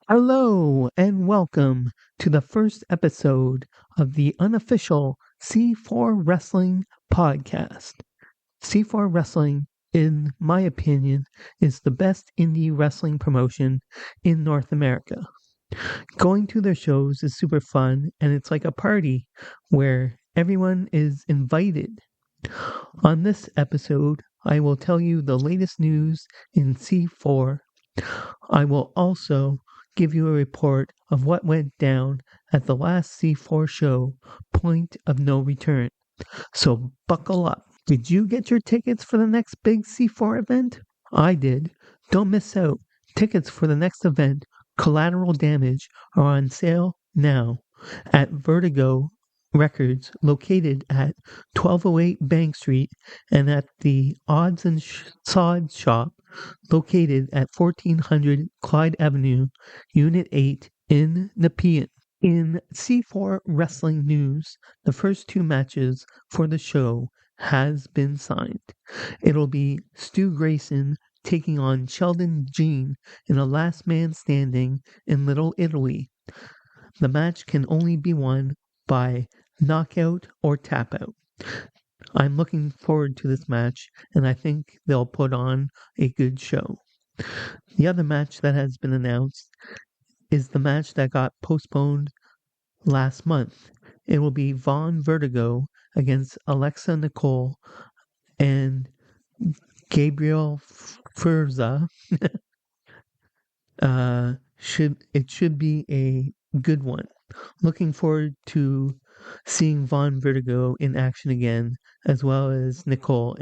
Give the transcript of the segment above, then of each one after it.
Hello and welcome to the first episode of the Unofficial C4 Wrestling Podcast. C4 Wrestling, in my opinion, is the best indie wrestling promotion in North America. Going to their shows is super fun, and it's like a party where everyone is invited. On this episode, I will tell you the latest news in C4. I will also give you a report of what went down at the last C4 show, Point of No Return. So buckle up. Did you get your tickets for the next big C4 event? I did. Don't miss out. Tickets for the next event, Collateral Damage, are on sale now at Vertigo Records, located at 1208 Bank Street, and at the Odds and Sods shop, located at 1400 Clyde Avenue, Unit 8 in Nepean. In C4 Wrestling news, the first two matches for the show has been signed. It'll be Stu Grayson taking on Sheldon Jean in a last man standing in Little Italy. The match can only be won by knockout or tap out. I'm looking forward to this match, and I think they'll put on a good show. The other match that has been announced is the match that got postponed last month. It will be Vaughn Vertigo against Alexa Nicole and Gabriel Furza. It should be a good one. Looking forward to seeing Vaughn Vertigo in action again, as well as Nicole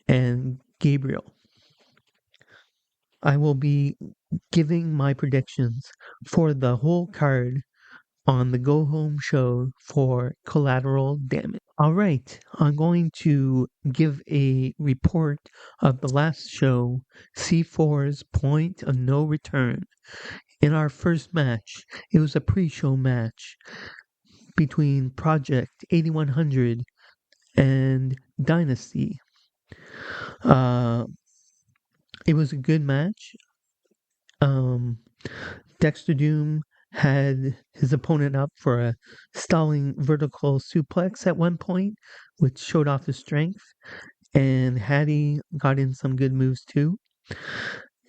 and Gabriel. I will be giving my predictions for the whole card on the Go Home show for Collateral Damage. All right, I'm going to give a report of the last show, C4's Point of No Return. In our first match, it was a pre-show match between Project 8100 and Dynasty. It was a good match. Dexter Doom had his opponent up for a stalling vertical suplex at one point, which showed off his strength. And Hattie got in some good moves too.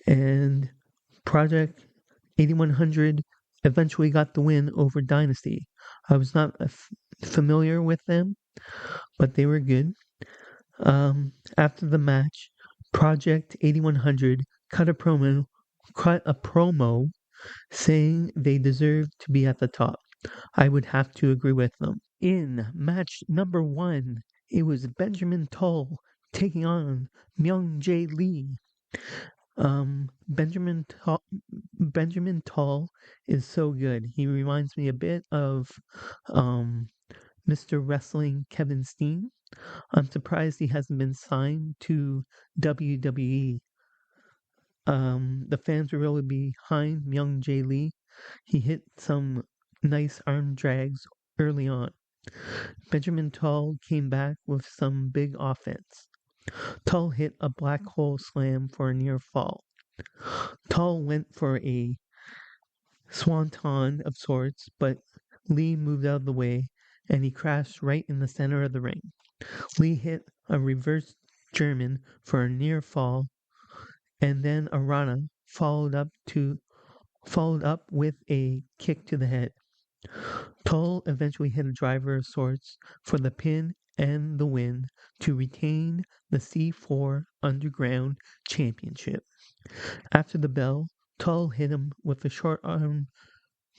And Project 8100 eventually got the win over Dynasty. I was not familiar with them, but they were good. After the match, Project 8100 cut a promo saying they deserved to be at the top. I would have to agree with them. In match number 1, it was Benjamin Tull taking on Myung Jae Lee. Benjamin Tull is so good. He reminds me a bit of Mr. Wrestling Kevin Steen. I'm surprised he hasn't been signed to WWE. The fans were really behind Myung Jae Lee. He hit some nice arm drags early on. Benjamin Tull came back with some big offense. Tull hit a black hole slam for a near fall. Tull went for a swanton of sorts, but Lee moved out of the way and he crashed right in the center of the ring. Lee hit a reverse German for a near fall, and then a Rana followed up with a kick to the head. Tull eventually hit a driver of sorts for the pin and the win to retain the C4 Underground Championship. After the bell, Tull hit him with a short arm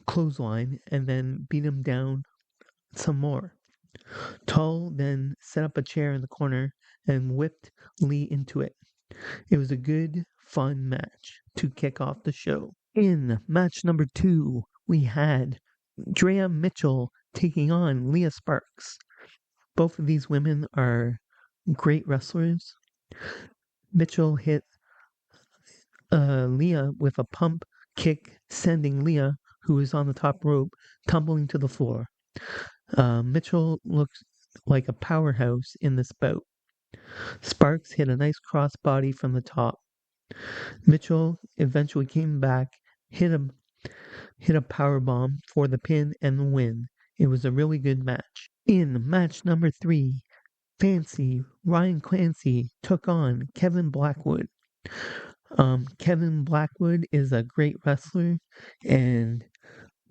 clothesline and then beat him down some more. Tull then set up a chair in the corner and whipped Lee into it. It was a good, fun match to kick off the show. In match number 2, we had Drea Mitchell taking on Leah Sparks. both of these women are great wrestlers. Mitchell hit Leah with a pump kick, sending Leah, who was on the top rope, tumbling to the floor. Mitchell looks like a powerhouse in this bout. Sparks hit a nice crossbody from the top. Mitchell eventually came back, hit a power bomb for the pin and the win. It was a really good match. In match number 3, Ryan Clancy took on Kevin Blackwood. Kevin Blackwood is a great wrestler, and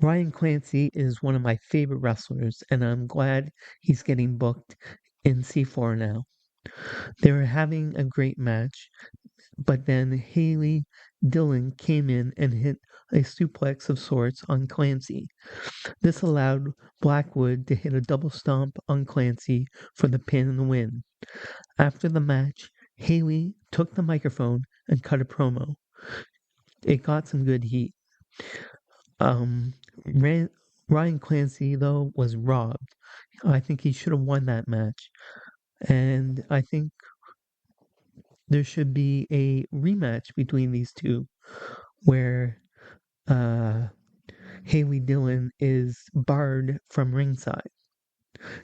Ryan Clancy is one of my favorite wrestlers, and I'm glad he's getting booked in C4 now. They were having a great match, but then Haley Dillon came in and hit a suplex of sorts on Clancy. This allowed Blackwood to hit a double stomp on Clancy for the pin and the win. After the match, Haley took the microphone and cut a promo. It got some good heat. Ryan Clancy, though, was robbed. I think he should have won that match. And I think there should be a rematch between these two where Haley Dillon is barred from ringside.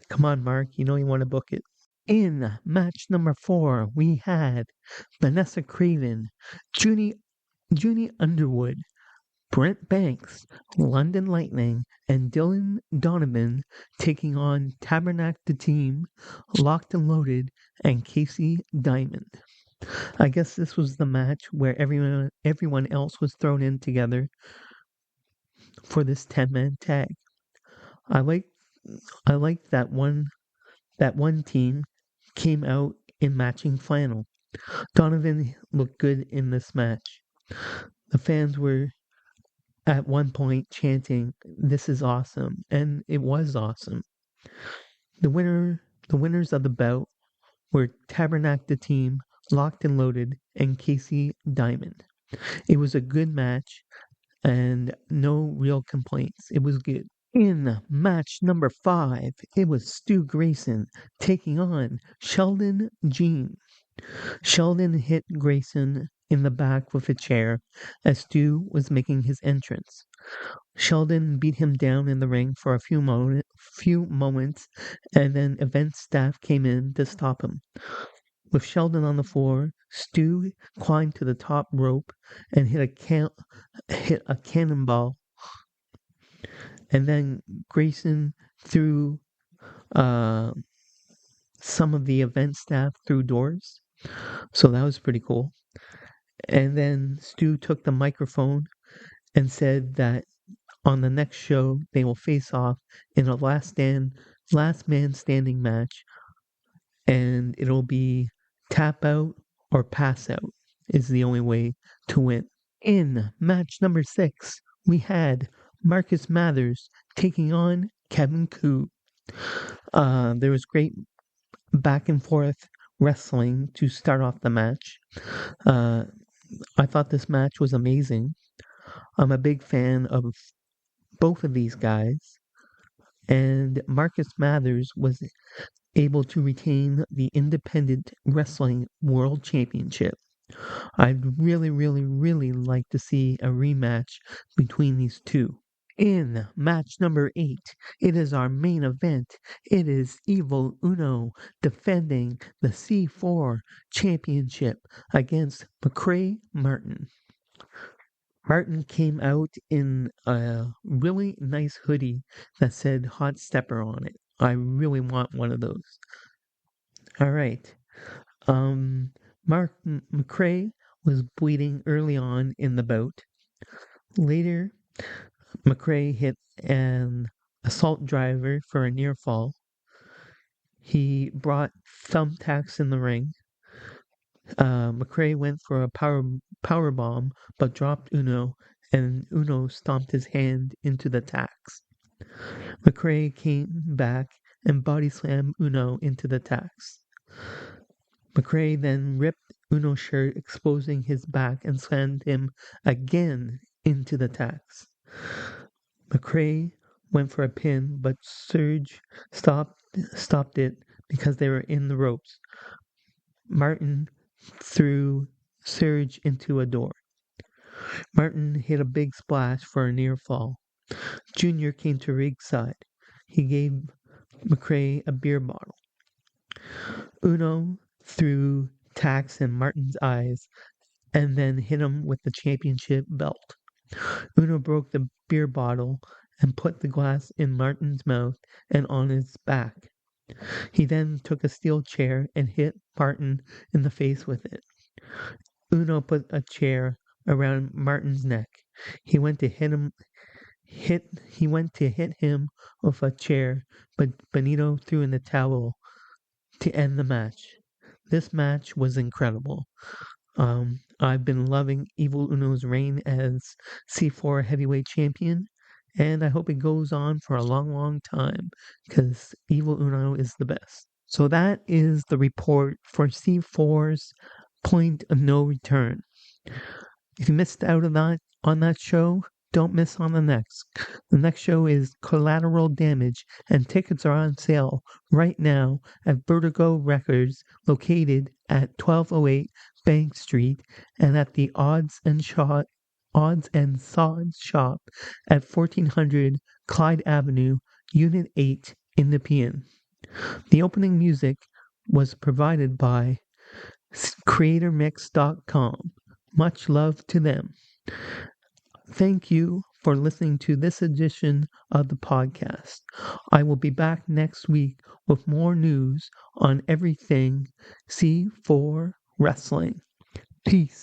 Come on, Mark, you know you want to book it. In match number 4, we had Vanessa Craven, Junie Underwood, Brent Banks, London Lightning, and Dylan Donovan taking on Tabernacle Team, Locked and Loaded, and Casey Diamond. I guess this was the match where everyone else was thrown in together for this 10-man tag. I like that one team came out in matching flannel. Donovan looked good in this match. The fans were at one point chanting, "This is awesome," and it was awesome. The winners of the bout were Tabernacle Team, Locked and Loaded, and Casey Diamond. It was a good match and no real complaints. It was good. In match number 5, it was Stu Grayson taking on Sheldon Jean. Sheldon hit Grayson in the back with a chair as Stu was making his entrance. Sheldon beat him down in the ring for a few moments, and then event staff came in to stop him. With Sheldon on the floor, Stu climbed to the top rope and hit a cannonball. And then Grayson threw some of the event staff through doors. So that was pretty cool. And then Stu took the microphone and said that on the next show they will face off in a last man standing match, and it'll be tap out or pass out is the only way to win. In match number 6, we had Marcus Mathers taking on Kevin Koo. There was great back and forth wrestling to start off the match. I thought this match was amazing. I'm a big fan of both of these guys, and Marcus Mathers was able to retain the Independent Wrestling World Championship. I'd really, really, really like to see a rematch between these two. In match number 8, it is our main event. It is Evil Uno defending the C4 Championship against McCray Martin. Martin came out in a really nice hoodie that said Hot Stepper on it. I really want one of those. All right. Mark McCray was bleeding early on in the bout. Later, McCray hit an assault driver for a near fall. He brought thumbtacks in the ring. McCray went for a power bomb, but dropped Uno, and Uno stomped his hand into the tacks. McCray came back and body slammed Uno into the tacks. McCray then ripped Uno's shirt, exposing his back, and slammed him again into the tacks. McCray went for a pin, but Serge stopped it because they were in the ropes. Martin threw Surge into a door. Martin hit a big splash for a near fall. Junior came to ringside. He gave McRae a beer bottle. Uno threw tacks in Martin's eyes and then hit him with the championship belt. Uno broke the beer bottle and put the glass in Martin's mouth and on his back. He then took a steel chair and hit Martin in the face with it. Uno put a chair around Martin's neck. He went to hit him with a chair, but Benito threw in the towel to end the match. This match was incredible. I've been loving Evil Uno's reign as C4 heavyweight champion, and I hope it goes on for a long, long time because Evil Uno is the best. So that is the report for C4's Point of No Return. If you missed out on that show, don't miss on the next. The next show is Collateral Damage, and tickets are on sale right now at Vertigo Records, located at 1208 Bank Street, and at the Odds and Sods shop at 1400 Clyde Avenue, Unit 8 in Nepean. The opening music was provided by CreatorMix.com. Much love to them. Thank you for listening to this edition of the podcast. I will be back next week with more news on everything C4 Wrestling. Peace.